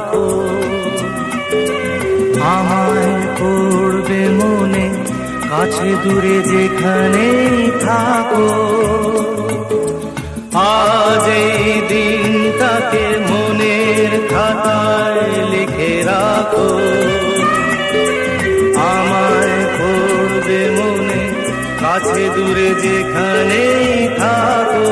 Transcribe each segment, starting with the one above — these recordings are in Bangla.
রাখো, আমায় পড়বে মনে কাছে দূরে যেখানেই থাকো। আজ এই দিনটাকে মনের খাতায় লিখে রাখো, আমায় পড়বে মনে কাছে দূরে যেখানেই থাকো।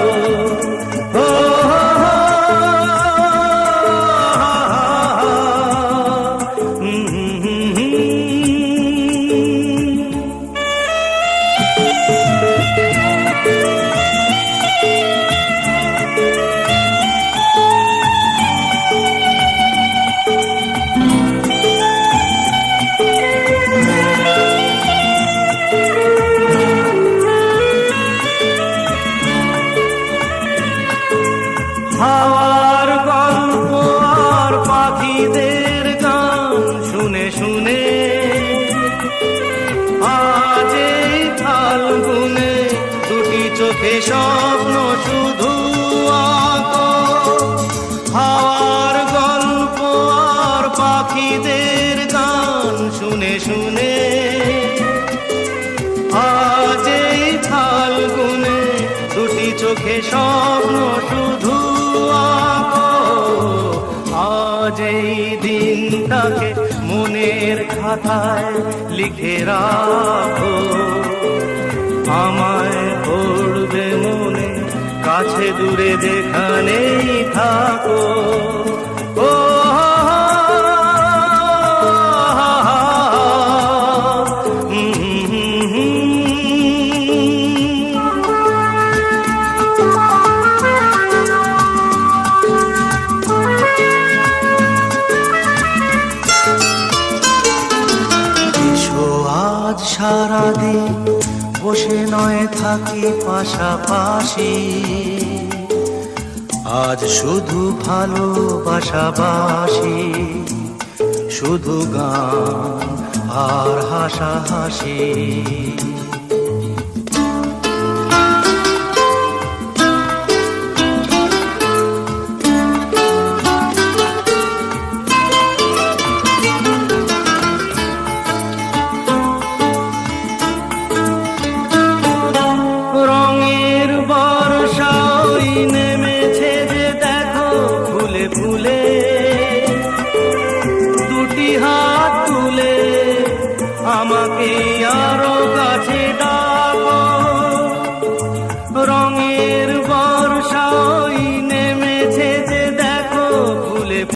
হাওয়ার গল্প আর পাখিদের গান শুনে শুনে আজ এই ফাল্গুনে দুটি চোখে স্বপ্ন শুধু আঁকো। হাওয়ার গল্প আর পাখিদের গান শুনে শুনে আজ এই ফাল্গুনে দুটি চোখে স্বপ্ন শুধু আঁকো। আজ এই দিনটাকে মনের খাতায় লিখে রাখো, আমায় পড়বে মনে কাছে দূরে যেখানেই থাকো। ও সারাদিন বসে নয় থাকি পাশাপাশি, আজ শুধু ভালোবাসাবাসি, শুধু গান আর হাসাহাসি। নেমেছে যে দেখো ফুলে ফুলে, দুটি হাত তুলে আমাকে